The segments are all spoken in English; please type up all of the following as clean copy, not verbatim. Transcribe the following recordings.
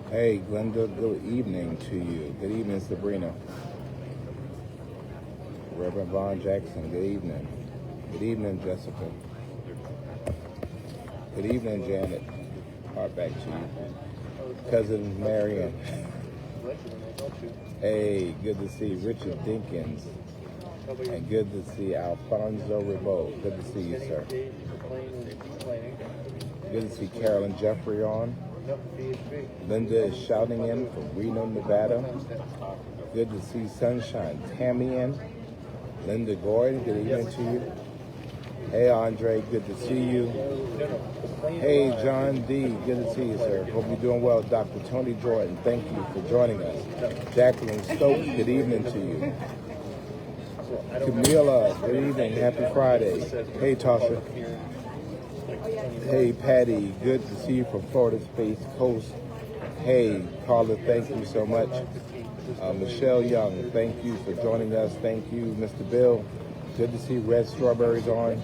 Hey, Glenda, good evening to you. Good evening, Sabrina. Reverend Vaughn Jackson, good evening. Good evening, Jessica. Good evening, Janet. Heart back to you. Cousin Marion. Hey, good to see Richard Dinkins. And good to see Alfonso Rebo. Good to see you, sir. Good to see Carolyn Jeffrey on. Linda is shouting in from Reno, Nevada. Good to see Sunshine Tammy in. Linda Gordon, good evening to you. Hey, Andre, good to see you. Hey, John D., good to see you, sir. Hope you're doing well. Dr. Tony Jordan, thank you for joining us. Jacqueline Stokes, good evening to you. Camila, good evening. Happy Friday. Hey, Tasha. Hey, Patty, good to see you from Florida Space Coast. Hey, Carla, thank you so much. Michelle Young, thank you for joining us. Thank you, Mr. Bill. Good to see Red Strawberries on.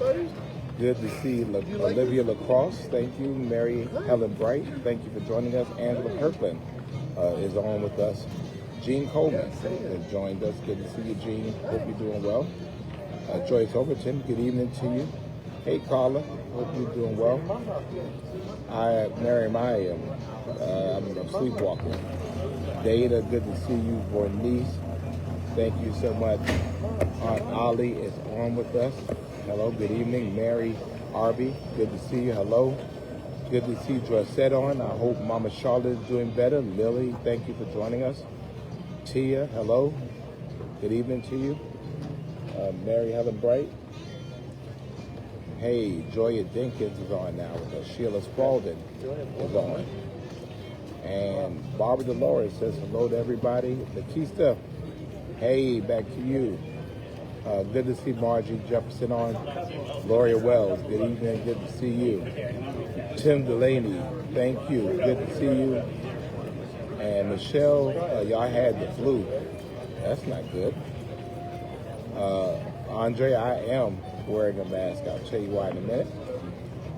Good to see Olivia LaCrosse. Thank you. Mary Helen Bright, thank you for joining us. Angela Kirkland is on with us. Jean Coleman has joined us. Good to see you, Jean. Hope you're doing well. Joyce Overton, good evening to you. Hey, Carla. Hope you're doing well. Miriam, I'm sleepwalking. Data, good to see you. Bernice, thank you so much. Aunt Ollie is on with us. Hello, good evening. Mary Arby, good to see you. Hello. Good to see Joycette on. I hope Mama Charlotte is doing better. Lily, thank you for joining us. Tia, hello. Good evening to you. Mary Helen Bright. Hey, Joya Dinkins is on now with us. Sheila Spalding is on. And Barbara Dolores says hello to everybody. Lakeista, hey, back to you. Good to see Margie Jefferson on. Gloria Wells, good evening, good to see you. Tim Delaney, thank you, good to see you. And Michelle, y'all had the flu. That's not good. Andre, I am wearing a mask. I'll tell you why in a minute.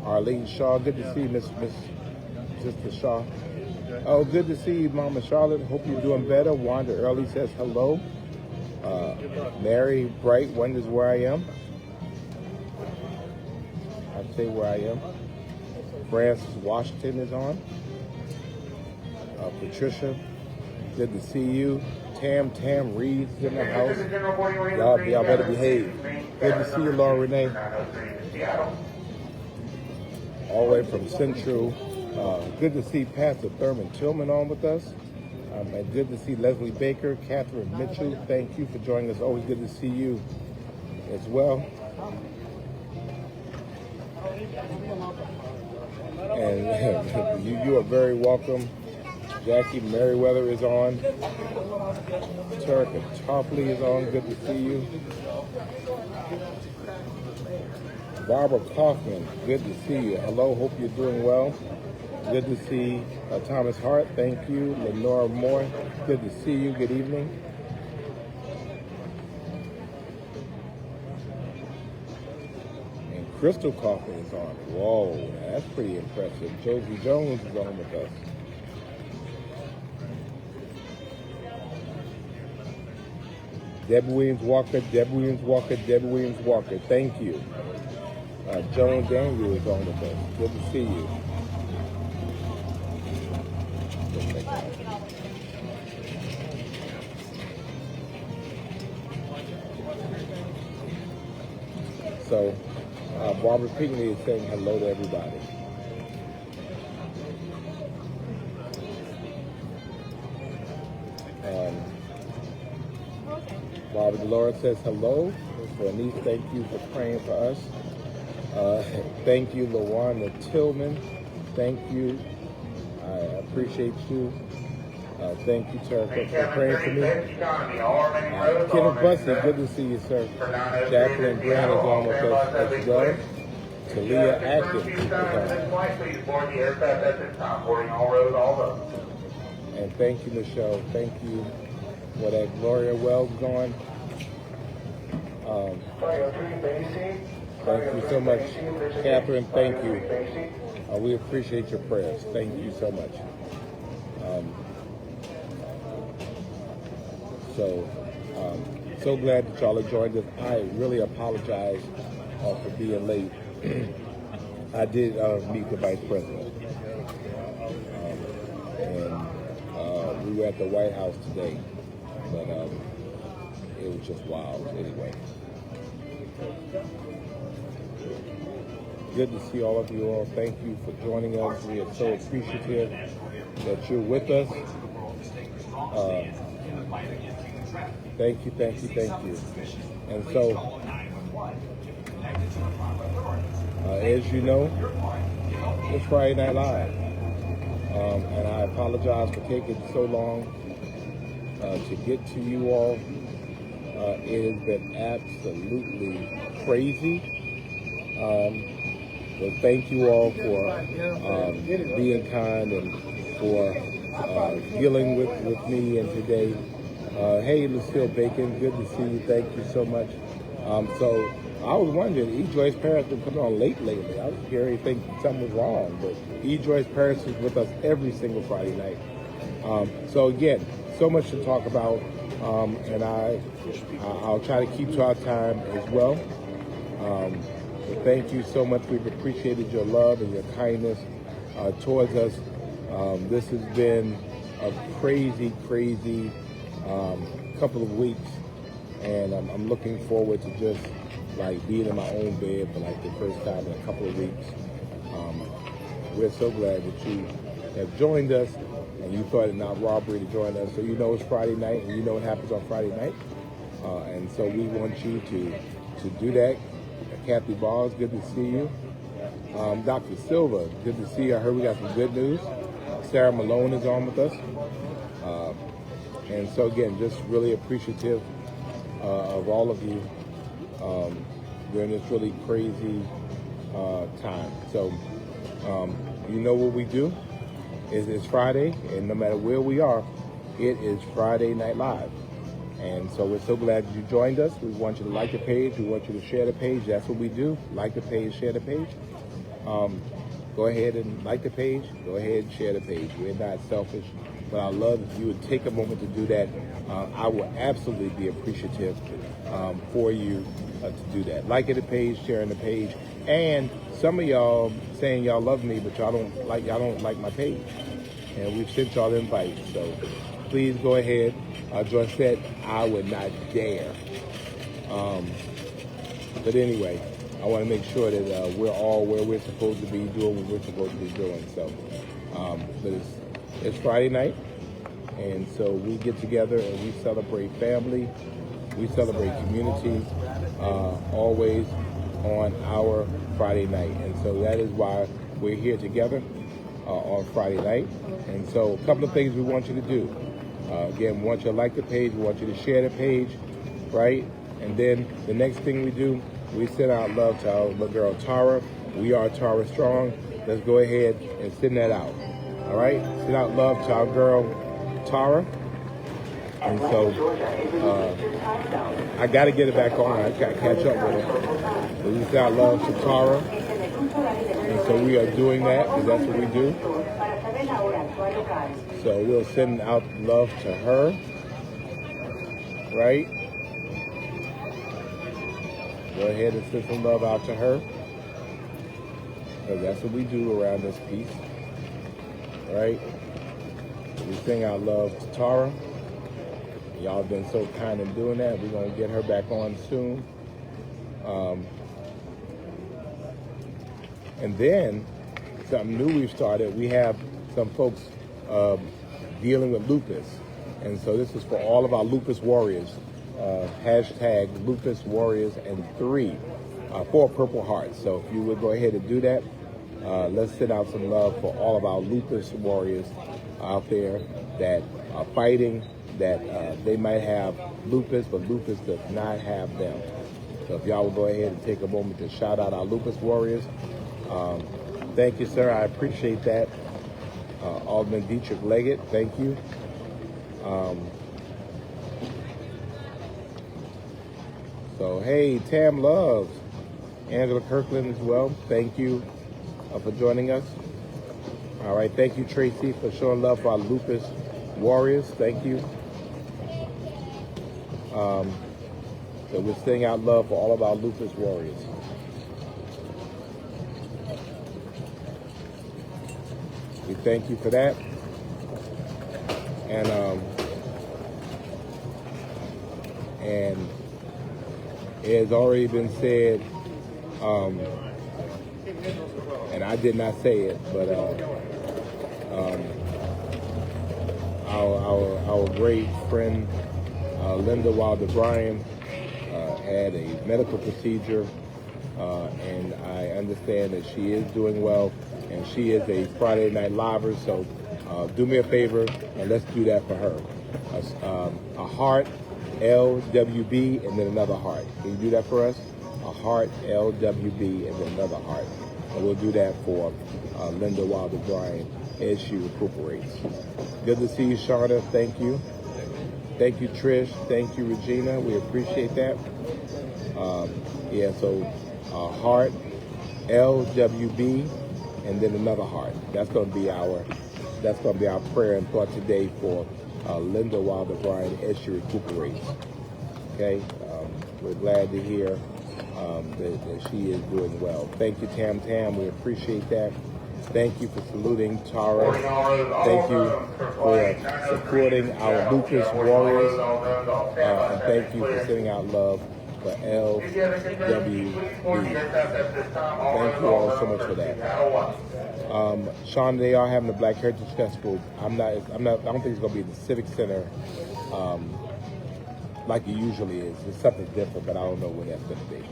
Arlene Shaw, good to see Miss Sister Shaw. Oh, good to see you, Mama Charlotte. Hope you're doing better. Wanda Early says hello. Mary Bright wonders where I am. I'll tell you where I am. Francis Washington is on. Patricia, good to see you. Tam Reed's in the house. Y'all better behave. Good to see you, Laura Renee. All the way from Central. Good to see Pastor Thurman Tillman on with us. And good to see Leslie Baker, Catherine Mitchell. Thank you for joining us. Always good to see you as well. And you are very welcome. Jackie Merriweather is on. Turk Topley is on. Good to see you. Barbara Kaufman, good to see you. Hello, hope you're doing well. Good to see Thomas Hart. Thank you. Lenora Moore, good to see you. Good evening. And Crystal Kaufman is on. Whoa, that's pretty impressive. Josie Jones is on with us. Debbie Williams Walker, thank you. Joan Daniel is on with us. Good to see you. So, Barbara Pinckney is saying hello to everybody. Barbara Dolores says hello. Bernice, thank you for praying for us. Thank you, LaWanda Tillman. Thank you. I appreciate you. Thank you, sir, for praying for me. Kenneth Bussey, good to see you, sir. Jacqueline Grant is on with us as well. Talia Atkins is on. And thank you, Michelle. Thank you for that. Gloria Wells on. Thank you so much. Catherine, thank you. We appreciate your prayers. Thank you so much. So glad that y'all have joined us. I really apologize for being late. I did meet the Vice President. And we were at the White House today. But it was just wild anyway. Good to see all of you all. Thank you for joining us. We are so appreciative that you're with us. Thank you. And so, as you know, it's Friday Night Live. And I apologize for taking so long to get to you all. It has been absolutely crazy. But thank you all for being kind and for dealing with me and today. Hey, Lucille Bacon, good to see you. Thank you so much. So I was wondering, E. Joyce Paris been coming on late lately. I was scared to think something was wrong, but E. Joyce Paris is with us every single Friday night. So again, so much to talk about, and I'll try to keep to our time as well. But thank you so much. We've appreciated your love and your kindness towards us. This has been a crazy couple of weeks, and I'm looking forward to just like being in my own bed for like the first time in a couple of weeks. We're so glad that you have joined us, and you thought it not robbery to join us. So you know it's Friday night, and you know what happens on Friday night, and so we want you to do that. Kathy Balls, good to see you. Dr. Silva, good to see you. I heard we got some good news. Sarah Malone is on with us. And so again, just really appreciative of all of you during this really crazy time. So you know what we do is it's Friday, and no matter where we are, it is Friday Night Live. And so we're so glad you joined us. We want you to like the page. We want you to share the page. That's what we do. Like the page, share the page. Go ahead and like the page. Go ahead and share the page. We're not selfish, but I love if you would take a moment to do that. I will absolutely be appreciative for you to do that. Liking the page, sharing the page, and some of y'all saying y'all love me, but y'all don't like my page. And we've sent y'all invites, so please go ahead. Joyce said, I would not dare. But anyway, I want to make sure that we're all where we're supposed to be, doing what we're supposed to be doing. So, but it's Friday night, and so we get together and we celebrate family, we celebrate community, always on our Friday night. And so that is why we're here together on Friday night. And so a couple of things we want you to do. Again, we want you to like the page. We want you to share the page, right? And then the next thing we do, we send out love to our little girl, Tara. We are Tara Strong. Let's go ahead and send that out, all right? Send out love to our girl, Tara. And so I got to get it back on. I got to catch up with her. So we send out love to Tara. And so we are doing that because that's what we do. So we'll send out love to her, right? Go ahead and send some love out to her, because that's what we do around this piece, right? We sing out love to Tara. Y'all have been so kind in doing that. We're going to get her back on soon. And then something new we've started. We have some folks dealing with lupus. And so this is for all of our lupus warriors. hashtag Lupus Warriors and 4 Purple Hearts. So if you would go ahead and do that, let's send out some love for all of our Lupus Warriors out there that are fighting, that they might have lupus, but lupus does not have them. So if y'all will go ahead and take a moment to shout out our Lupus Warriors. Thank you, sir. I appreciate that. Alderman Dietrich Leggett, thank you. So, hey, Tam Loves, Angela Kirkland as well, thank you for joining us. All right, thank you, Tracy, for showing love for our Lupus Warriors. Thank you. So we're sending out love for all of our Lupus Warriors. We thank you for that. And it has already been said, and I did not say it, but our great friend Linda Wilder Bryan had a medical procedure, and I understand that she is doing well, and she is a Friday Night Liver. So do me a favor and let's do that for her. A heart, LWB, and then another heart. Can you do that for us? A heart, LWB, and then another heart. And we'll do that for Linda Wilder Bryan as she recuperates. Good to see you, Shauna. Thank you. Thank you, Trish. Thank you, Regina. We appreciate that. Yeah, so heart, LWB, and then another heart. That's going to be our prayer and thought today for Linda Wilder Bryan as she recuperates. Okay, we're glad to hear that she is doing well. Thank you, Tam Tam. We appreciate that. Thank you for saluting Tara. Thank you for supporting our Lupus Warriors. And thank you for sending out love for LWB. Thank you all so much for that. Sean, they are having the Black Heritage Festival. I don't think it's going to be in the Civic Center like it usually is. It's something different, but I don't know when that's going to be.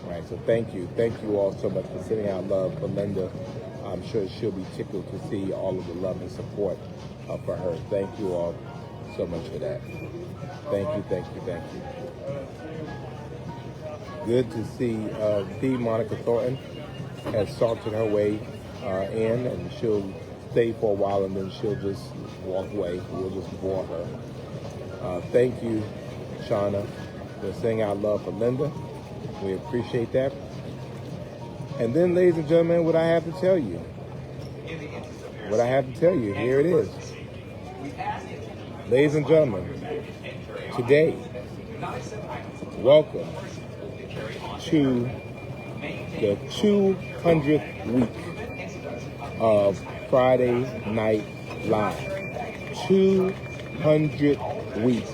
All right, so thank you. Thank you all so much for sending out love for Linda. I'm sure she'll be tickled to see all of the love and support for her. Thank you all so much for that. Thank you, thank you, thank you. Good to see the Monica Thornton has salted her way in, and she'll stay for a while and then she'll just walk away. We'll just bore her. Thank you, Shauna, for sending out love for Linda. We appreciate that. And then, ladies and gentlemen, what I have to tell you. What I have to tell you, here it is. Ladies and gentlemen, today, welcome to the 200th week of Friday Night Live. 200 weeks.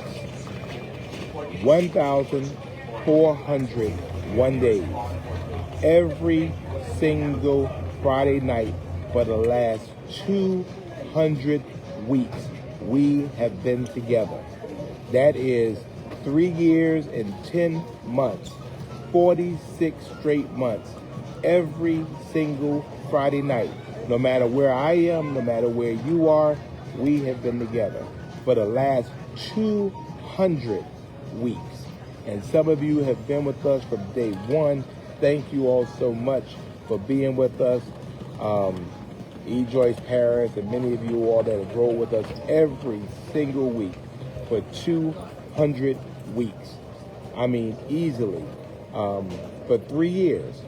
1,401 days. Every single Friday night for the last 200 weeks, we have been together. That is 3 years and 10 months, 46 straight months, every single Friday night. No matter where I am, no matter where you are, we have been together for the last 200 weeks. And some of you have been with us from day one. Thank you all so much for being with us. E. Joyce Paris and many of you all that have rolled with us every single week for 200 weeks. I mean, easily. For 3 years,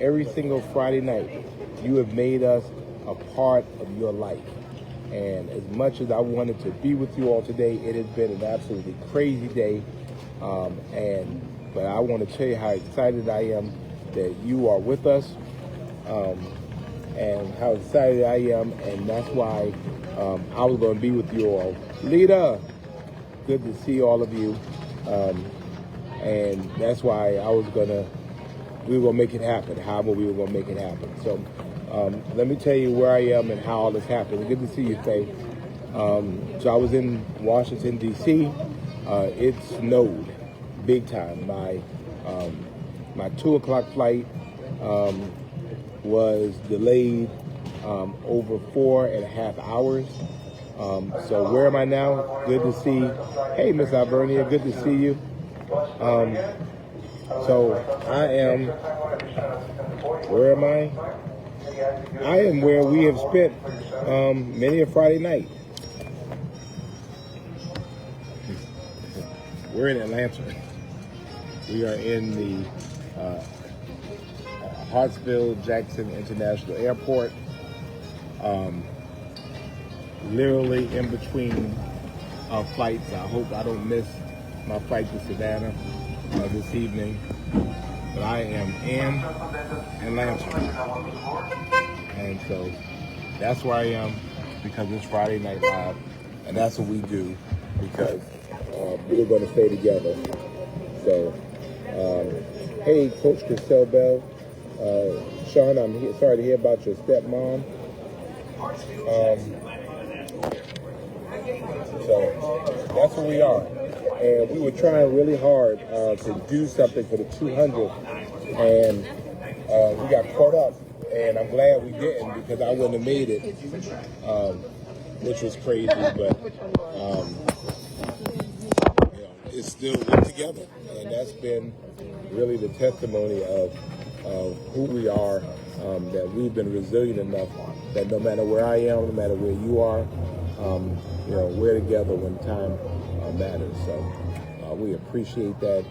every single Friday night, you have made us a part of your life. And as much as I wanted to be with you all today, it has been an absolutely crazy day. But I want to tell you how excited I am that you are with us, and how excited I am, and that's why I was going to be with you all. Lita, good to see all of you, and that's why we were going to make it happen, however we were going to make it happen. So let me tell you where I am and how all this happened. Good to see you, Faye. So I was in Washington, D.C., it snowed big time. My 2 o'clock flight was delayed over 4.5 hours. So where am I now? Good to see. Hey, Miss Albernia, good to see you. So I am. Where am I? I am where we have spent many a Friday night. We're in Atlanta. We are in the Hartsfield-Jackson International Airport. Literally in between flights. I hope I don't miss my flight to Savannah this evening. But I am in Atlanta. And so that's where I am because it's Friday Night Live. And that's what we do because we're going to stay together. So, hey, Coach Chriselle Bell. Sean, I'm sorry to hear about your stepmom. So that's where we are. And we were trying really hard to do something for the 200, and we got caught up. And I'm glad we didn't because I wouldn't have made it, which was crazy. But it's still linked together, and that's been really the testimony of who we are. That we've been resilient enough that no matter where I am, no matter where you are, we're together when time matters. So we appreciate that.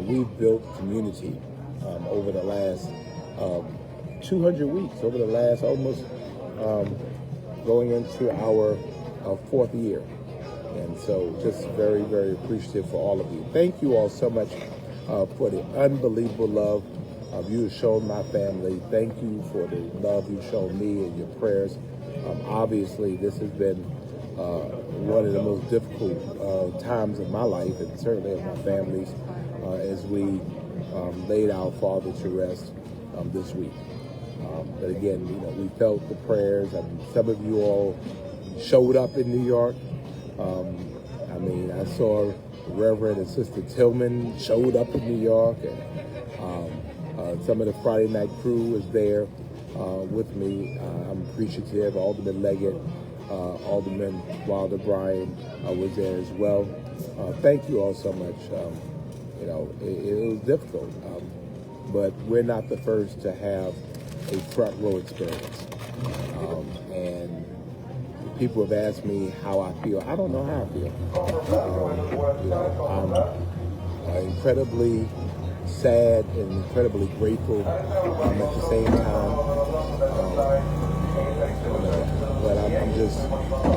We've built community over the last 200 weeks, over the last almost going into our 4th year. And so just very, very appreciative for all of you. Thank you all so much for the unbelievable love you have shown my family. Thank you for the love you've shown me and your prayers. Obviously, this has been one of the most difficult times of my life and certainly of my family's as we laid our father to rest this week. But again, we felt the prayers. Some of you all showed up in New York. I saw Reverend and Sister Tillman showed up in New York, and some of the Friday night crew was there with me. I'm appreciative. Alderman Leggett, Alderman Wilder Bryan was there as well. Thank you all so much. It was difficult, but we're not the first to have a front row experience. And people have asked me how I feel. I don't know how I feel. I'm incredibly sad and incredibly grateful at the same time. But I'm just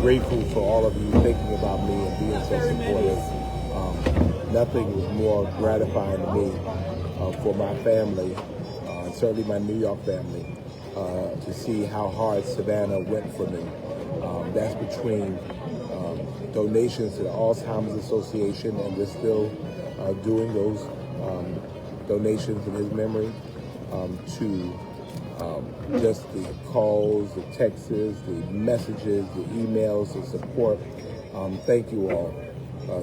grateful for all of you thinking about me and being so supportive. Nothing was more gratifying to me for my family, and certainly my New York family, to see how hard Savannah went for me. That's between donations to the Alzheimer's Association, and we're still doing those donations in his memory, to just the calls, the texts, the messages, the emails, the support. Thank you all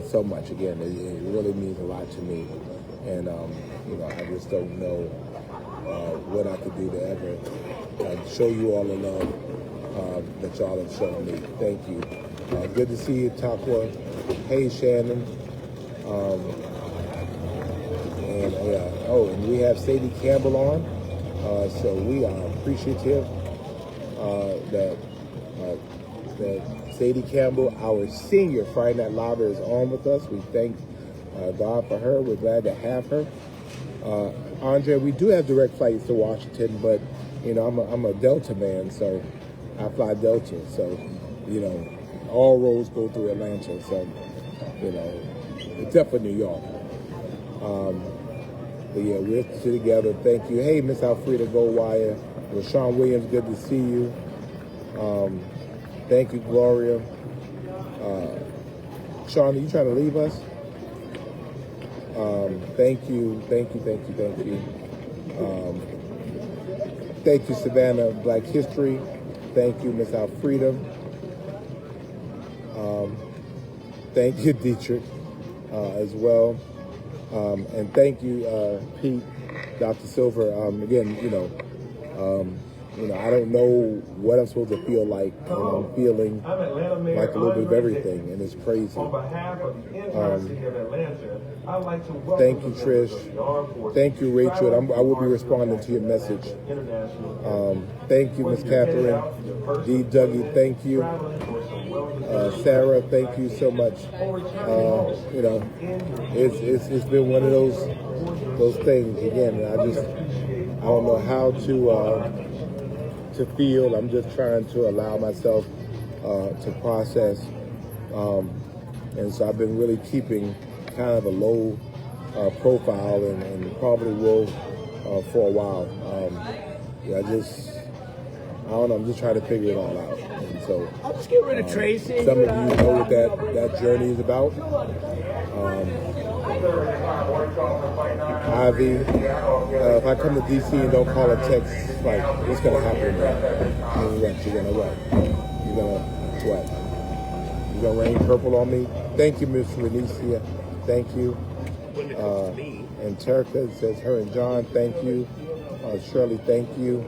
so much. Again, it really means a lot to me, and I just don't know what I could do to ever show you all the love that y'all have shown me. Thank you. Good to see you, Takwa. Hey, Shannon. And we have Sadie Campbell on. So we are appreciative that Sadie Campbell, our senior Friday Night Live, is on with us. We thank God for her. We're glad to have her. Andre, we do have direct flights to Washington, but I'm a Delta man, so I fly Delta. So all roads go through Atlanta. So except for New York. But yeah, we're together. Thank you. Hey, Miss Alfreda Goldwire. Rashawn Williams, good to see you. Thank you, Gloria. Sean, are you trying to leave us? Thank you. Thank you, Savannah Black History. Thank you, Miss Alfreda. Thank you, Dietrich. as well. And thank you, Pete, Dr. Silver. Again, I don't know what I'm supposed to feel like, and I'm feeling like a little bit of everything, and it's crazy. On behalf of the entire city of Atlanta, I'd like to welcome thank you, Trish. Thank you, Rachel. I will be responding to your message. Thank you, Miss Catherine. D. Dougie, thank you. Sarah, thank you so much. It's been one of those things again. I don't know how to feel. I'm just trying to allow myself to process, and so I've been really keeping kind of a low profile, and probably will for a while. I don't know. I'm just trying to figure it all out. And so I'll just get rid of Tracy. Some of you know what that journey is about. Ivy, if I come to DC and don't call or text, like, what's gonna happen? You're gonna rain purple on me? Thank you, Miss Renicia. Thank you. And Terica says her and John, thank you. Shirley, thank you.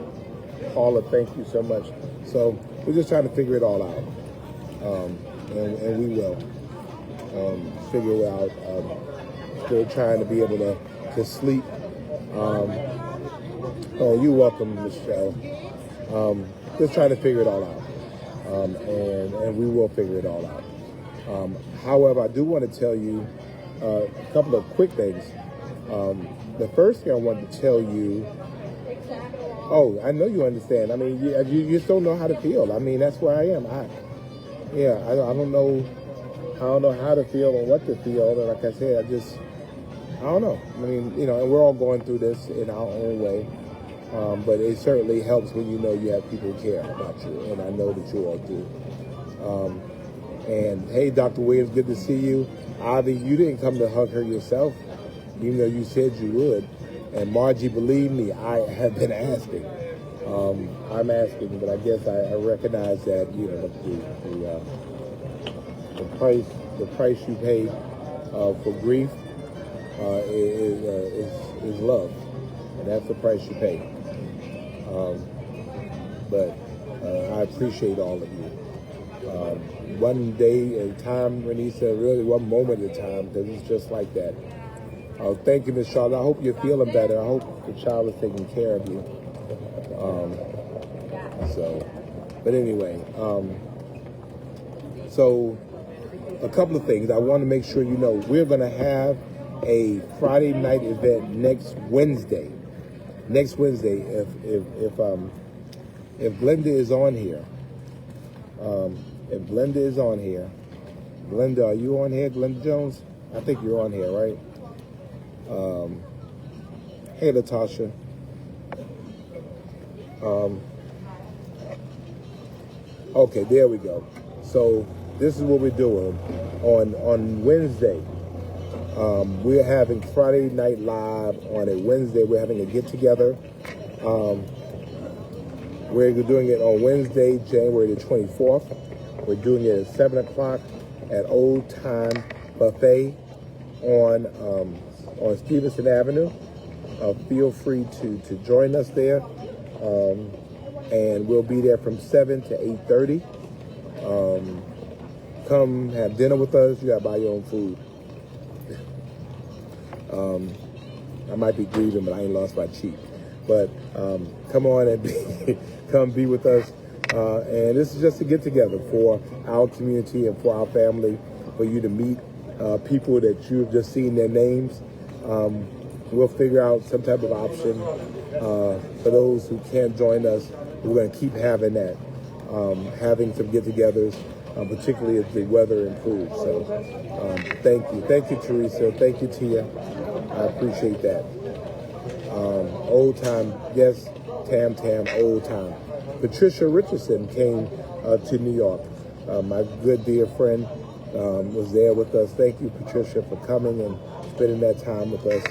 Paula, thank you so much. So we're just trying to figure it all out, and we will figure it out. Still trying to be able to sleep. You're welcome, Michelle. Just trying to figure it all out, and we will figure it all out. However, I do want to tell you a couple of quick things. The first thing I wanted to tell you. Oh, I know you understand. I mean, you just don't know how to feel. I mean, that's where I am. I don't know how to feel or what to feel. And like I said, I don't know. I mean, and we're all going through this in our own way. But it certainly helps when you know you have people who care about you, and I know that you all do. And hey, Dr. Williams, good to see you. Ivy, you didn't come to hug her yourself, even though you said you would. And Margie, believe me, I have been asking. I'm asking, but I guess I recognize that the price you pay for grief is love, and that's the price you pay. But I appreciate all of you. One day at a time, Renisa, really one moment at a time, because it's just like that. Thank you, Ms. Charlotte. I hope you're feeling better. I hope the child is taking care of you. But anyway, so a couple of things. I want to make sure you know we're going to have a Friday night event next Wednesday. Next Wednesday, if Glenda is on here, Glenda, are you on here, Glenda Jones? I think you're on here, right? Hey, Latasha. Okay, there we go. So this is what we're doing on Wednesday. We're having Friday Night Live on a Wednesday. We're having a get together. We're doing it on Wednesday, January the 24th. We're doing it at 7 o'clock at Old Time Buffet on Stevenson Avenue. Feel free to join us there. And we'll be there from 7 to 8:30. Come have dinner with us. You got to buy your own food. I might be grieving, but I ain't lost my cheek. But come on and come be with us. And this is just a get together for our community and for our family, for you to meet people that you've just seen their names. We'll figure out some type of option for those who can't join us. We're going to keep having that, having some get-togethers, particularly as the weather improves. So thank you. Thank you, Teresa. Thank you, Tia. I appreciate that. Old time, yes, Tam, old time. Patricia Richardson came to New York. My good dear friend was there with us. Thank you, Patricia, for coming and spending that time with us.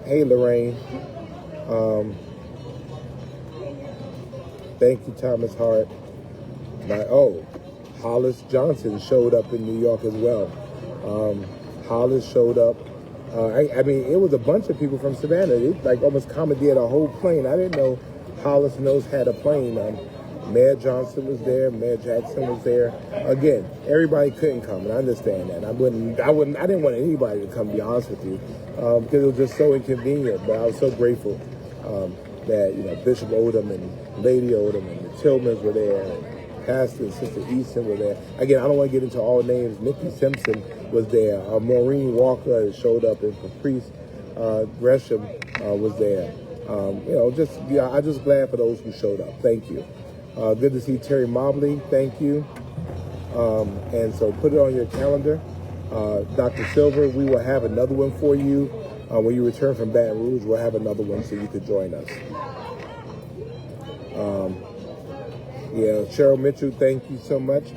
Hey, Lorraine. Thank you, Thomas Hart. Hollis Johnson showed up in New York as well. Hollis showed up. I mean, it was a bunch of people from Savannah. It like almost commandeered a whole plane. I didn't know Hollis Mills had a plane. Mayor Johnson was there. Mayor Jackson was there. Again, everybody couldn't come, and I understand that. I didn't want anybody to come. To be honest with you, because it was just so inconvenient. But I was so grateful that Bishop Odom and Lady Odom and the Tillmans were there. And Pastor and Sister Easton were there. Again, I don't want to get into all names. Nikki Simpson was there. Maureen Walker showed up, and Caprice Gresham was there. I'm just glad for those who showed up. Thank you. Good to see Terry Mobley. Thank you. And so put it on your calendar. Dr. Silver, we will have another one for you. When you return from Baton Rouge, we'll have another one so you could join us. Cheryl Mitchell, thank you so much.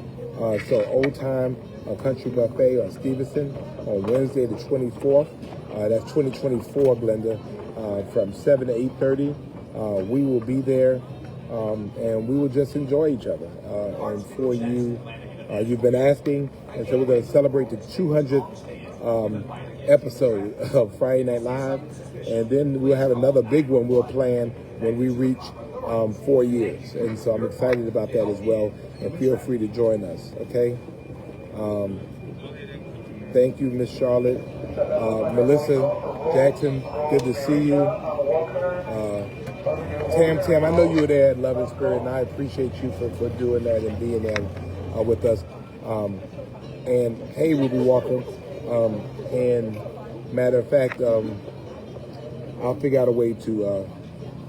So Old Time Country Buffet on Stevenson on Wednesday the 24th. That's 2024, Glenda, from 7 to 8:30. We will be there, and we will just enjoy each other. And for you, you've been asking, and so we're going to celebrate the 200th episode of Friday Night Live, and then we'll have another big one we'll plan when we reach 4 years. And so I'm excited about that as well, and feel free to join us, okay? Thank you, Miss Charlotte. Melissa Jackson, good to see you. Tam, I know you were there at Love and Spirit, and I appreciate you for doing that and being there with us. And hey, Ruby Walker. And matter of fact, I'll figure out a way to,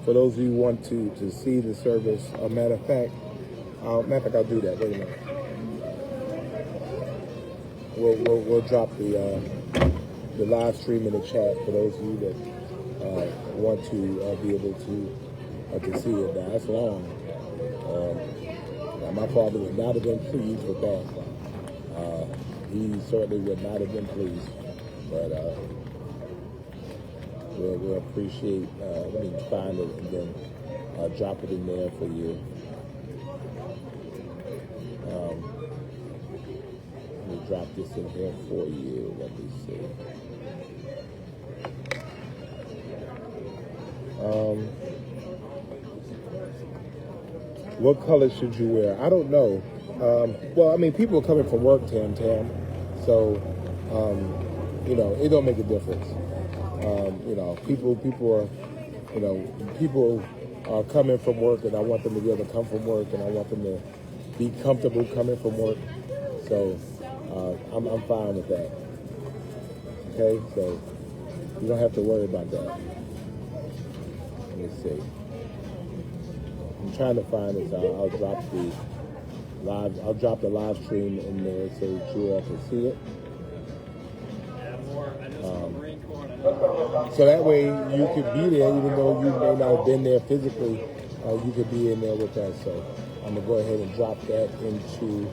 for those of you who want to see the service, matter of fact, I'll do that. Wait a minute. We'll drop the live stream in the chat for those of you that want to be able to see it. Now, that's long. My father would not have been pleased with that. He certainly would not have been pleased. But we'll appreciate, let me find it and then drop it in there for you. Let me drop this in here for you. Let me see. What color should you wear? I don't know. Well, I mean, people are coming from work, Tam. So, it don't make a difference. People are coming from work, and I want them to be able to come from work, and I want them to be comfortable coming from work. So, I'm fine with that. Okay, so you don't have to worry about that. Let me see. I'm trying to find this. I'll drop the live stream in there so that you all can see it. So that way you could be there, even though you may not have been there physically. You could be in there with us. So I'm gonna go ahead and drop that into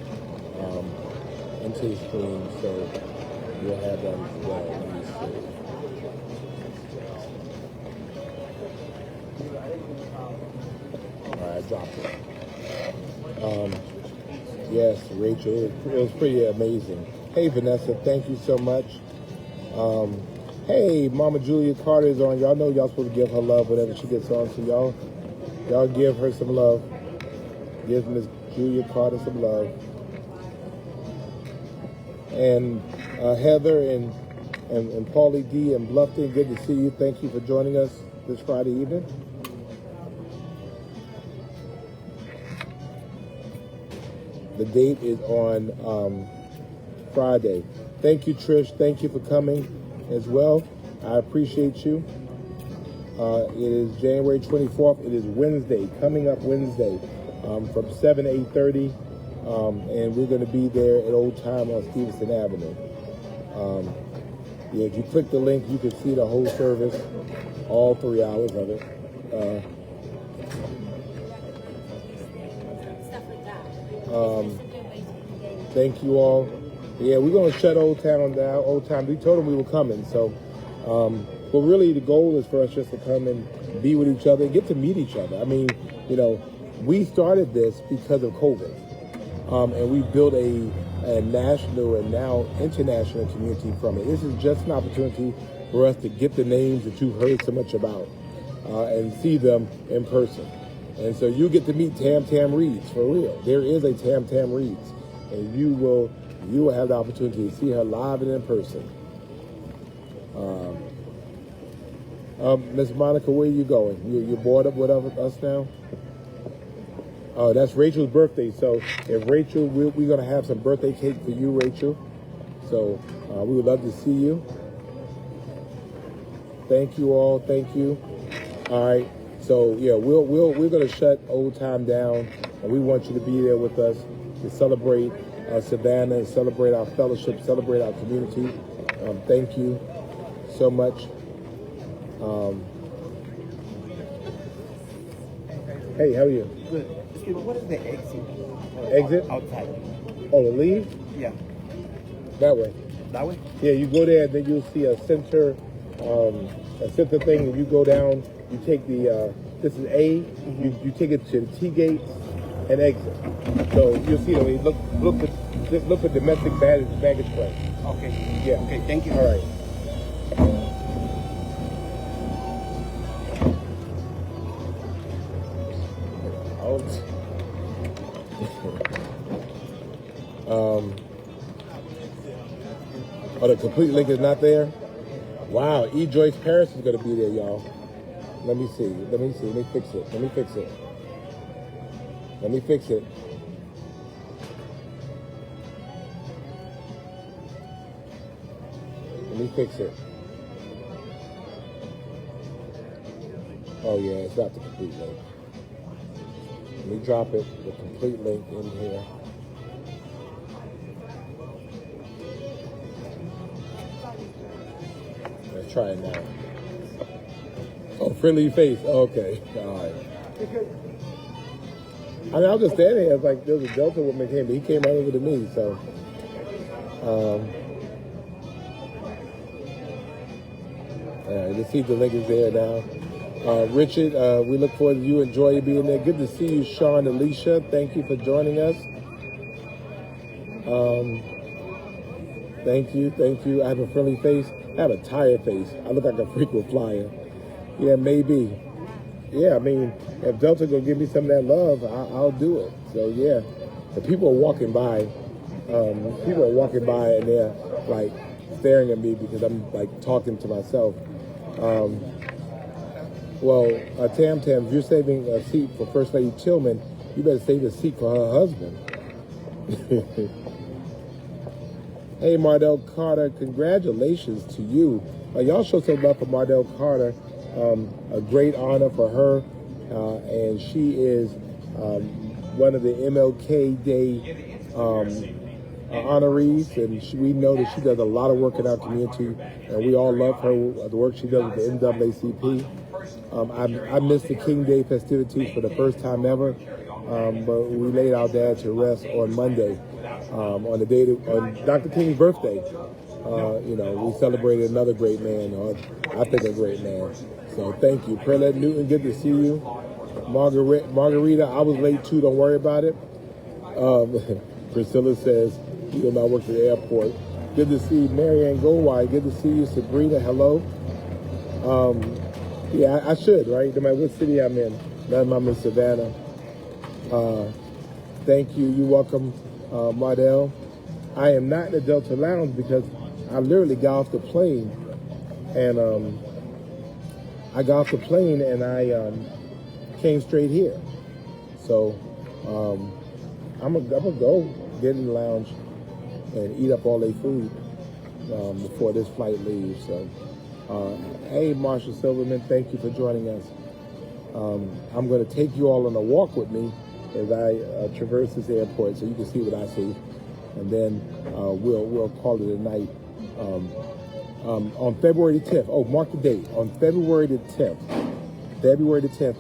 the stream, so you'll have that as well. Let me see. All right, I dropped it. Yes, Rachel, it was pretty amazing. Hey, Vanessa, thank you so much. Hey, Mama Julia Carter is on. Y'all know y'all supposed to give her love whenever she gets on, so y'all give her some love. Give Miss Julia Carter some love. And Heather and Paulie D and Bluffton, good to see you. Thank you for joining us this Friday evening. The date is on Friday. Thank you, Trish. Thank you for coming as well. I appreciate you. It is January 24th. It is Wednesday, coming up Wednesday, from 7 to 8:30. And we're going to be there at Old Time on Stevenson Avenue. If you click the link, you can see the whole service, all 3 hours of it. Thank you all. Yeah, we're going to shut Old Town down. Old Time, we told them we were coming. So, but really the goal is for us just to come and be with each other and get to meet each other. I mean, we started this because of COVID. and we built a national and now international community from it. This is just an opportunity for us to get the names that you've heard so much about and see them in person. And so you get to meet Tam Tam Reeds for real. There is a Tam Tam Reeds, and you will have the opportunity to see her live and in person. Miss Monica, where are you going? You're bored up with us now? Oh, that's Rachel's birthday. So if Rachel, we're going to have some birthday cake for you, Rachel. So we would love to see you. Thank you all. Thank you. All right. So yeah, we're going to shut Old Time down, and we want you to be there with us to celebrate Savannah, and celebrate our fellowship, celebrate our community. Thank you so much. Hey, how are you? Good. Excuse me, what is the exit? Exit? Outside. Oh, the leave? Yeah. That way. That way? Yeah, you go there, and then you'll see a center thing, and you go down. You take the this is A. You take it to the T gate and exit. So you'll see that. Look at domestic baggage claim. Okay. Yeah. Okay. Thank you. All right. Oh, the complete link is not there? Wow, E. Joyce Paris is going to be there, y'all. Let me see. Let me fix it. Let me fix it. Oh, yeah, it's not the complete link. Let me drop it, the complete link in here. Let's try it now. Oh, friendly face. Okay. All right. I mean, I was just standing here. It's like there was a Delta woman came, but he came right over to me. So, you see the link is there now. Richard, we look forward to you. Enjoy being there. Good to see you, Sean, Alicia. Thank you for joining us. Thank you. I have a friendly face. I have a tired face. I look like a frequent flyer. Yeah, maybe. Yeah, I mean, if Delta gonna give me some of that love, I'll do it. So yeah, the people are walking by. And they're like staring at me because I'm like talking to myself. Tam Tam, if you're saving a seat for First Lady Tillman, you better save a seat for her husband. Hey, Mardell Carter, congratulations to you. Y'all show some love for Mardell Carter. A great honor for her. And she is one of the MLK Day honorees. And we know that she does a lot of work in our community. And we all love her, the work she does with the NAACP. I missed the King Day festivities for the first time ever. But we laid our dad to rest on Monday. On the day on Dr. King's birthday, we celebrated another great man, or I think a great man. So thank you. Perlette Newton, good to see you. Margarita, I was late too, don't worry about it. Priscilla says, you do not work at the airport. Good to see Marianne Goldwine. Good to see you. Sabrina, hello. Yeah, I should, right? No matter what city I'm in. I'm in Savannah. Thank you. You're welcome. Mardell, I am not in the Delta Lounge because I literally got off the plane and I came straight here. So I'm gonna go get in the lounge and eat up all their food before this flight leaves. So hey, Marshall Silverman, thank you for joining us. I'm going to take you all on a walk with me as I traverse this airport so you can see what I see. And then we'll call it a night. On February the 10th, mark the date, on February the 10th,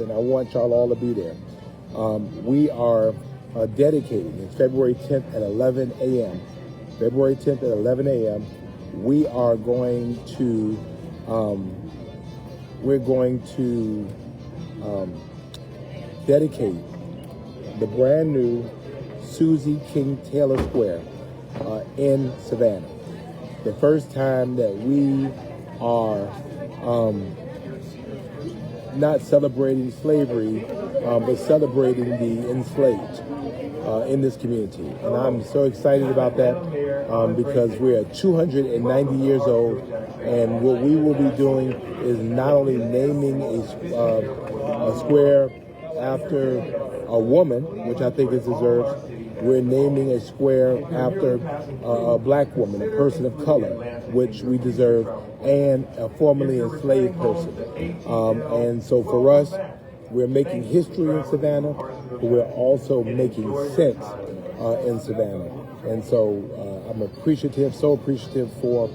and I want y'all all to be there. We are dedicating, it's February 10th at 11 a.m. February 10th at 11 a.m. We are going to, dedicate the brand new Susie King Taylor Square in Savannah. The first time that we are not celebrating slavery, but celebrating the enslaved in this community. And I'm so excited about that because we're 290 years old, and what we will be doing is not only naming a square after a woman, which I think is deserved. We're naming a square after a black woman, a person of color, which we deserve, and a formerly enslaved person. And so for us, we're making history in Savannah, but we're also making sense in Savannah. And so I'm appreciative, so appreciative for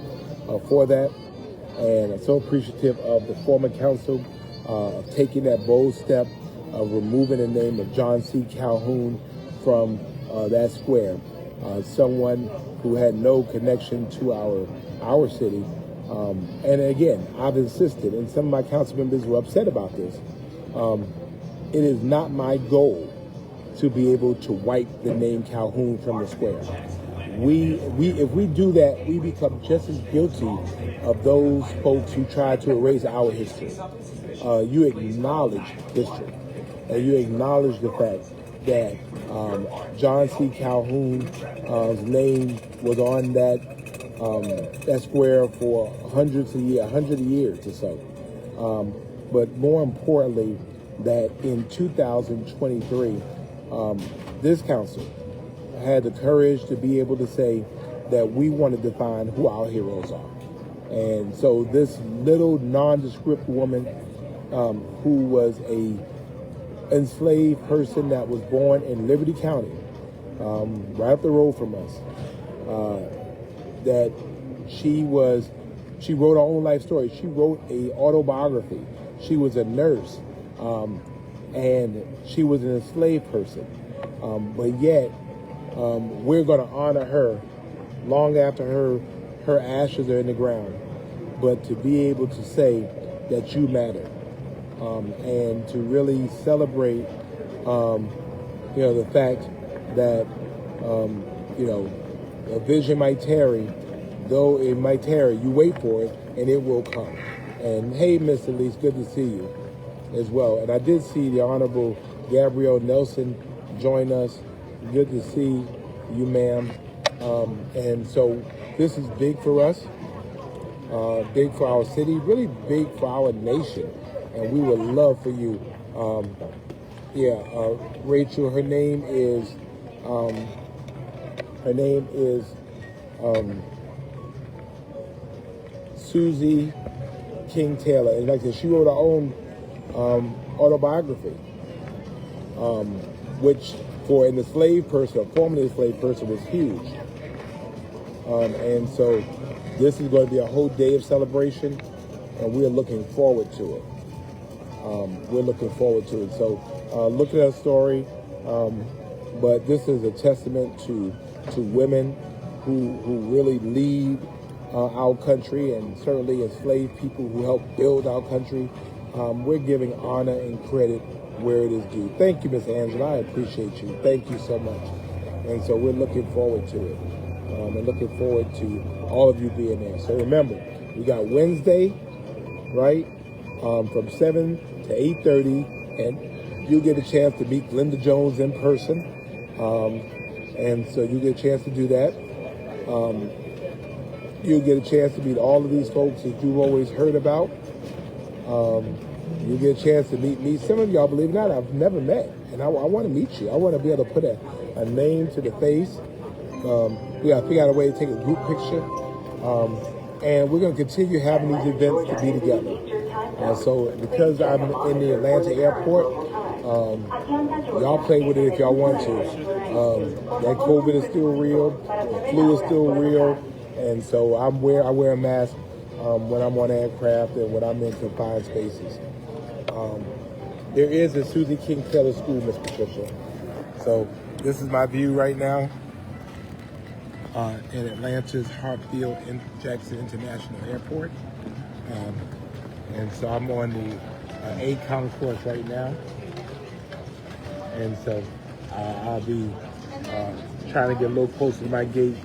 that, and so appreciative of the former council taking that bold step of removing the name of John C. Calhoun from that square, someone who had no connection to our city. And again, I've insisted, and some of my council members were upset about this. It is not my goal to be able to wipe the name Calhoun from the square. If we do that, we become just as guilty of those folks who try to erase our history. You acknowledge history, and you acknowledge the fact that John C. Calhoun's name was on that square for 100 years or so. But more importantly, that in 2023, this council had the courage to be able to say that we want to define who our heroes are. And so this little nondescript woman who was a enslaved person that was born in Liberty County, right up the road from us, that she wrote her own life story. She wrote a autobiography. She was a nurse, and she was an enslaved person. But yet, we're going to honor her long after her ashes are in the ground. But to be able to say that you matter, and to really celebrate, the fact that, a vision might tarry, though it might tarry, you wait for it, and it will come. And hey, Mr. Lease, good to see you as well. And I did see the Honorable Gabrielle Nelson join us. Good to see you, ma'am. And so this is big for us, big for our city, really big for our nation. And we would love for you. Rachel, her name is Susie King Taylor. And like I said, she wrote her own autobiography, which for an enslaved person, a formerly enslaved person, was huge. And so this is going to be a whole day of celebration, and we're looking forward to it. So look at her story. But this is a testament to women who really lead our country, and certainly enslaved people who helped build our country. We're giving honor and credit where it is due. Thank you, Miss Angela. I appreciate you. Thank you so much. And so we're looking forward to it. And looking forward to all of you being there. So remember, we got Wednesday, right, from 7 to 8:30, and you'll get a chance to meet Linda Jones in person. And so you get a chance to do that. You'll get a chance to meet all of these folks that you've always heard about. You'll get a chance to meet me. Some of y'all, believe it or not, I've never met, and I want to meet you. I want to be able to put a name to the face. We got to figure out a way to take a group picture. And we're going to continue having these events to be together. So because I'm in the Atlanta airport, y'all play with it if y'all want to. That COVID is still real. The flu is still real. And so I wear a mask when I'm on aircraft and when I'm in confined spaces. There is a Susie King Taylor School, Miss Patricia. So this is my view right now in Atlanta's Hartsfield Jackson International Airport. And so I'm on the A concourse right now. And so I'll be trying to get a little closer to my gate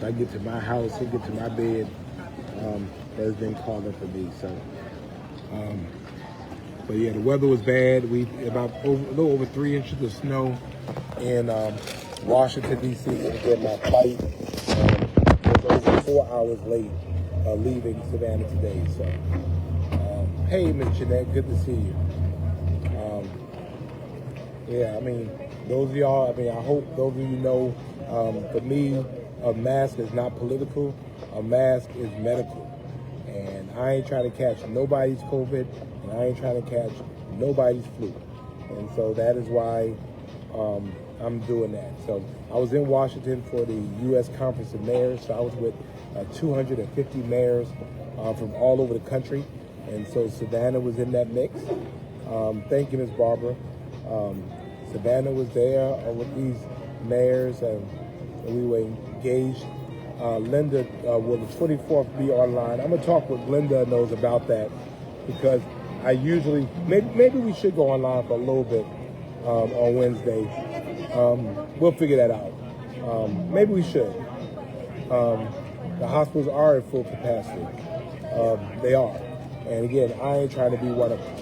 so I get to my house and get to my bed. Has been calling for me. So, but yeah, the weather was bad. We about a little over 3 inches of snow in Washington D.C. Again, my flight was over 4 hours late leaving Savannah today. So, hey, Miss Jeanette, good to see you. Yeah, I mean, those of y'all, I mean, I hope those of you know, for me, a mask is not political. A mask is medical. And I ain't trying to catch nobody's COVID, and I ain't trying to catch nobody's flu. And so that is why I'm doing that. So I was in Washington for the U.S. Conference of Mayors. So I was with 250 mayors from all over the country. And so Savannah was in that mix. Thank you, Ms. Barbara. Savannah was there with these mayors, and we were engaged. Linda will the 24th be online. I'm gonna talk with Linda knows about that, because I usually maybe we should go online for a little bit on Wednesday. We'll figure that out. Maybe we should. The hospitals are at full capacity. They are, and again, I ain't trying to be one of them.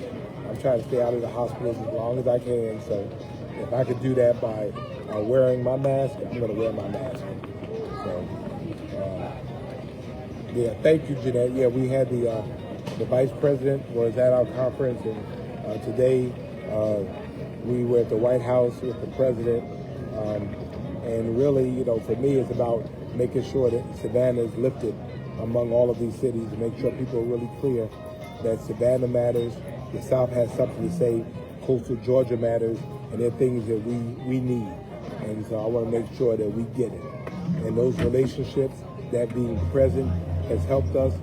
I'm trying to stay out of the hospitals as long as I can. So if I could do that by wearing my mask, I'm gonna wear my mask. So. Yeah, thank you, Jeanette. Yeah, we had the vice president was at our conference, and today we were at the White House with the president. And really, you know, for me, it's about making sure that Savannah is lifted among all of these cities to make sure people are really clear that Savannah matters, the South has something to say, coastal Georgia matters, and they're things that we need. And so I want to make sure that we get it. And those relationships, that being present, has helped us.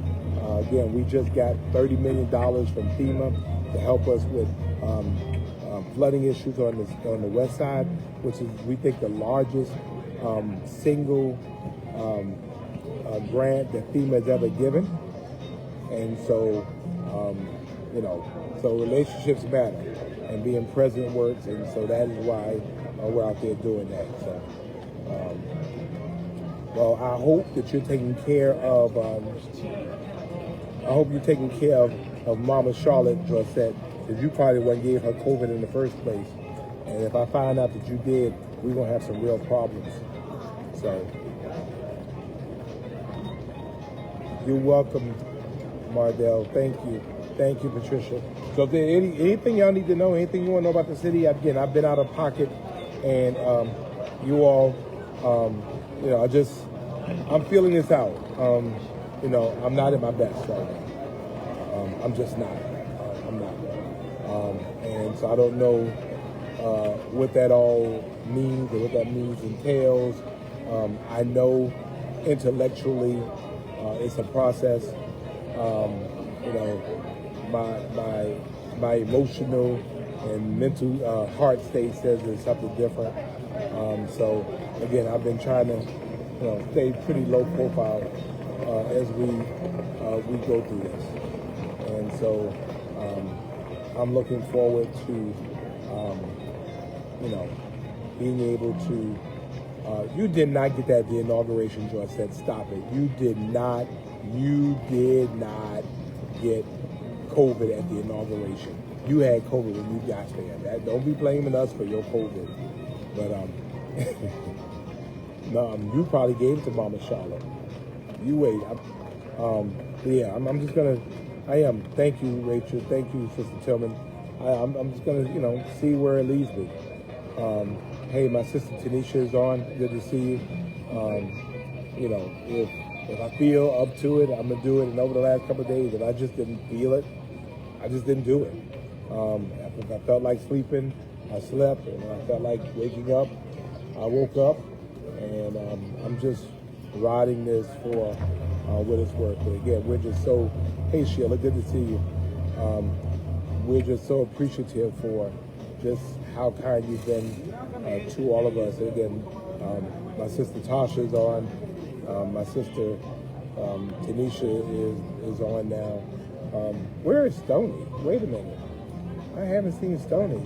Again, we just got $30 million from FEMA to help us with flooding issues on the west side, which is, we think, the largest single grant that FEMA has ever given. And so, you know, so relationships matter, and being present works, and so that is why we're out there doing that. So, well, I hope that you're taking care of. I hope you're taking care of Mama Charlotte Dorset, because you probably wasn't gave her COVID in the first place. And if I find out that you did, we're gonna have some real problems. So, you're welcome, Mardell. Thank you, Patricia. So, if there anything y'all need to know, anything you want to know about the city, again, I've been out of pocket, and you all, you know, I'm feeling this out. You know, I'm not at my best right now. I'm just not. I'm not. And so I don't know what that all means or what that entails. I know intellectually it's a process. You know, my emotional and mental heart state says it's something different. So again, I've been trying to, you know, stay pretty low profile as we go through this, and so I'm looking forward to you know, being able to. You did not get that at the inauguration, George said. Stop it. You did not get COVID at the inauguration. You had COVID when you got there. Don't be blaming us for your COVID. But no, you probably gave it to Mama Charlotte. You wait. Yeah, I'm just gonna. I am. Thank you, Rachel. Thank you, Sister Tillman. I'm just gonna, you know, see where it leads me. Hey, my sister Tanisha is on. Good to see you. You know, if I feel up to it, I'm gonna do it. And over the last couple of days, if I just didn't feel it, I just didn't do it. If I felt like sleeping, I slept. And when I felt like waking up, I woke up. And I'm just riding this for what it's worth. But again, we're just so. Hey, Sheila, good to see you. We're just so appreciative for just how kind you've been to all of us. And again, my sister Tasha's on. My sister Tanisha is on now. Where is Stoney? Wait a minute. I haven't seen Stoney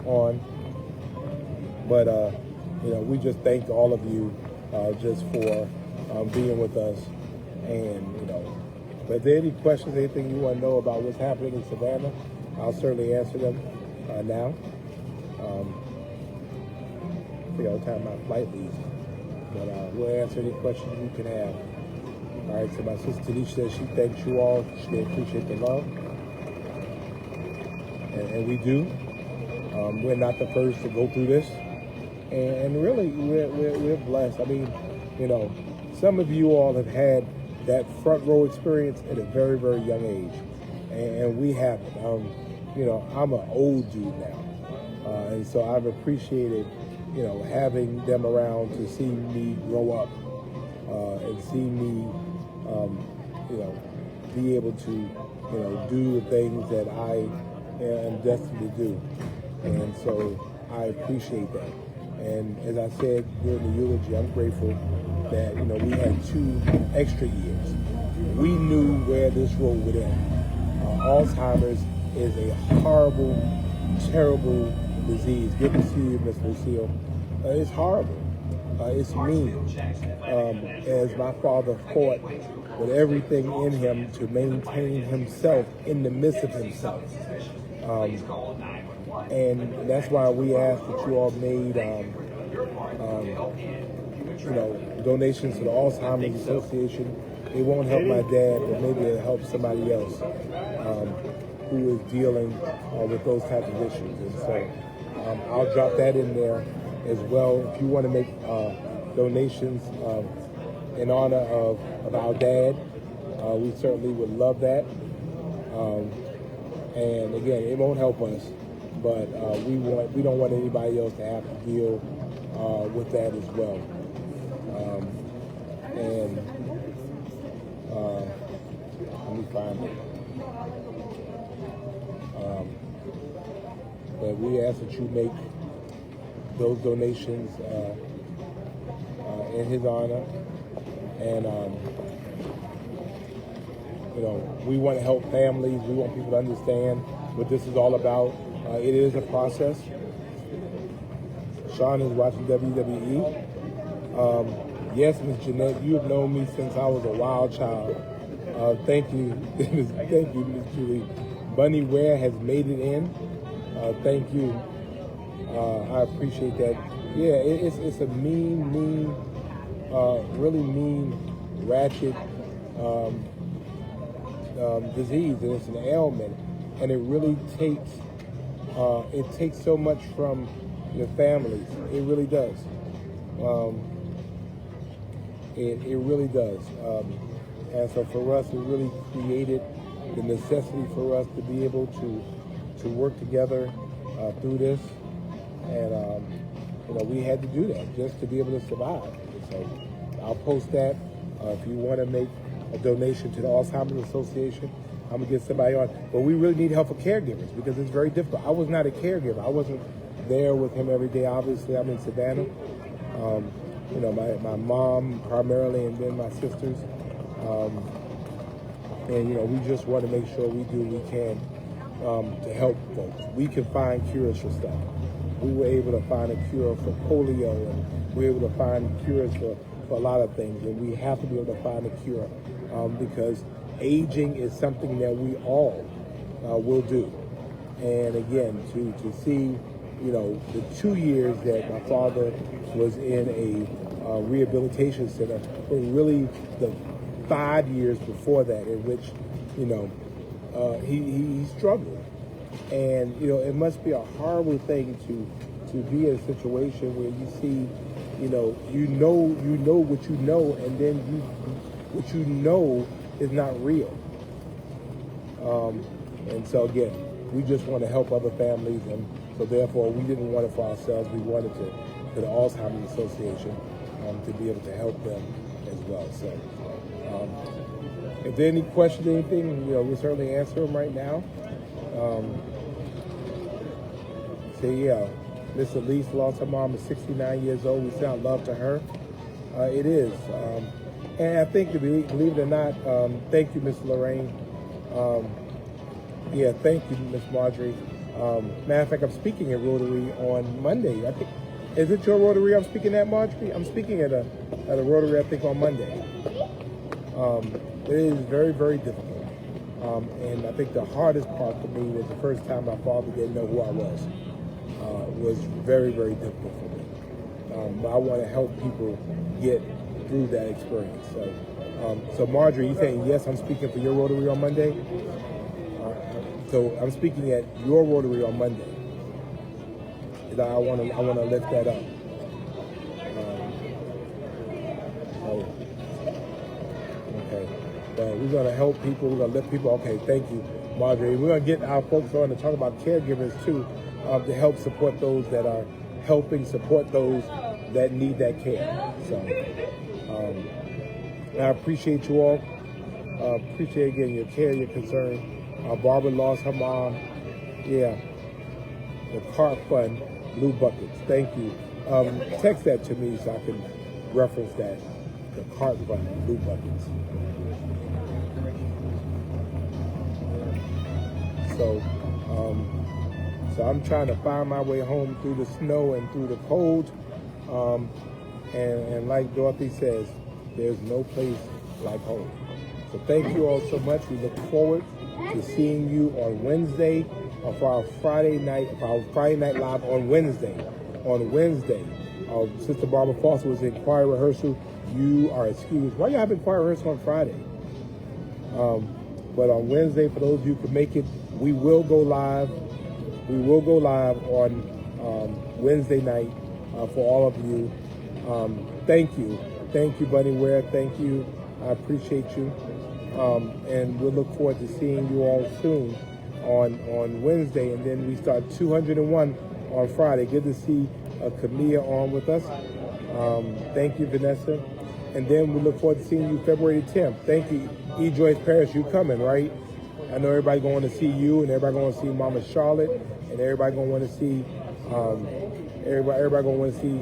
on. But we just thank all of you just for being with us. And, but if there are any questions, anything you want to know about what's happening in Savannah, I'll certainly answer them now. I forget what time my flight leaves, but we'll answer any questions you can have. All right, so my sister Tanisha says she thanks you all. She appreciates the love. And we do. We're not the first to go through this. And really, we're blessed. I mean, some of you all have had that front row experience at a very, very young age. And we haven't. I'm an old dude now. And so I've appreciated, having them around to see me grow up and see me, be able to, do the things that I am destined to do. And so I appreciate that. And as I said during the eulogy, I'm grateful that, we had 2 extra years. We knew where this road would end. Alzheimer's is a horrible, terrible disease. Good to see you, Miss Lucille. It's horrible. It's mean. As my father fought with everything in him to maintain himself in the midst of himself. And that's why we ask that you all made, donations to the Alzheimer's Association. It won't help my dad, but maybe it'll help somebody else who is dealing with those types of issues. And so I'll drop that in there as well. If you want to make donations in honor of our dad, we certainly would love that. And again, it won't help us, but we don't want anybody else to have to deal with that as well. Let me find it. But we ask that you make those donations in his honor, and we want to help families. We want people to understand what this is all about. It is a process. Sean is watching WWE. Yes, Ms. Jeanette, you have known me since I was a wild child. Thank you, thank you, Ms. Julie. Bunny Ware has made it in. Thank you. I appreciate that. Yeah, it's a mean, really mean, ratchet disease, and it's an ailment, and it really takes so much from the families. It really does. It really does. And so for us, it really created the necessity for us to be able to work together through this. And, we had to do that just to be able to survive. So I'll post that. If you want to make a donation to the Alzheimer's Association, I'm going to get somebody on. But we really need help for caregivers because it's very difficult. I was not a caregiver. I wasn't there with him every day. Obviously, I'm in Savannah. My mom primarily, and then my sisters. And we just want to make sure we do what we can to help folks. We can find cures for stuff. We were able to find a cure for polio, and we were able to find cures for a lot of things. And we have to be able to find a cure because aging is something that we all will do. And again, to see, the 2 years that my father was in a rehabilitation center, but really the 5 years before that in which, he struggled. And, it must be a horrible thing to be in a situation where you see, you know what you know, and then what you know is not real. And so again, we just want to help other families, and so therefore we didn't want it for ourselves. We wanted to the Alzheimer's Association to be able to help them as well. So if there are any questions, anything, we'll certainly answer them right now. Miss Elise lost her mom at 69 years old. We send love to her. It is. And I think, believe it or not, thank you, Miss Lorraine. Thank you, Miss Marjorie. Matter of fact, I'm speaking at Rotary on Monday. I think Is it your Rotary I'm speaking at, Marjorie? I'm speaking at a Rotary, I think, on Monday. It is very, very difficult. And I think the hardest part for me was the first time my father didn't know who I was. Was very, very difficult for me. But I want to help people get through that experience. So Marjorie, you saying yes? I'm speaking for your Rotary on Monday. So I'm speaking at your Rotary on Monday. I want to lift that up. Okay. But we're going to help people. We're going to lift people. Okay, thank you, Marjorie. We're going to get our folks on to talk about caregivers too, to help support those that are helping support those that need that care. So I appreciate you all. Appreciate again your care, your concern. Barbara lost her mom. Yeah. The CART Fund, Blue Buckets. Thank you. Text that to me so I can reference that. The CART Fund, Blue Buckets. So I'm trying to find my way home through the snow and through the cold. And like Dorothy says, there's no place like home. So thank you all so much. We look forward to seeing you on Wednesday for our Friday night live on Wednesday. On Wednesday, Sister Barbara Foster was in choir rehearsal. You are excused. Why you having choir rehearsal on Friday? But on Wednesday, for those of you who can make it, we will go live. We will go live on Wednesday night for all of you. Thank you. Thank you, Bunny Ware. Thank you. I appreciate you. And we'll look forward to seeing you all soon on Wednesday. And then we start 201 on Friday. Good to see Camilla on with us. Thank you, Vanessa. And then we look forward to seeing you February 10th. Thank you, E. Joyce Parrish. You coming, right? I know everybody going to see you, and everybody going to see Mama Charlotte, and everybody going to want to see everybody going to want to see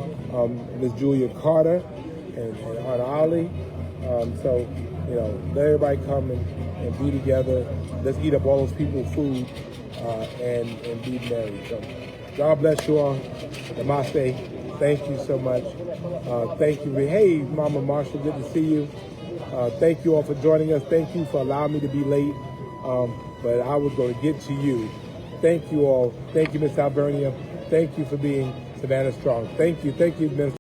Miss Julia Carter and Aunt Ollie. So you know, let everybody come and be together. Let's eat up all those people's food and be merry. So God bless you all. Namaste. Thank you so much. Thank you. Hey, Mama Marshall, good to see you. Thank you all for joining us. Thank you for allowing me to be late. But I was going to get to you. Thank you all. Thank you, Miss Albernia. Thank you for being Savannah Strong. Thank you. Thank you, Miss.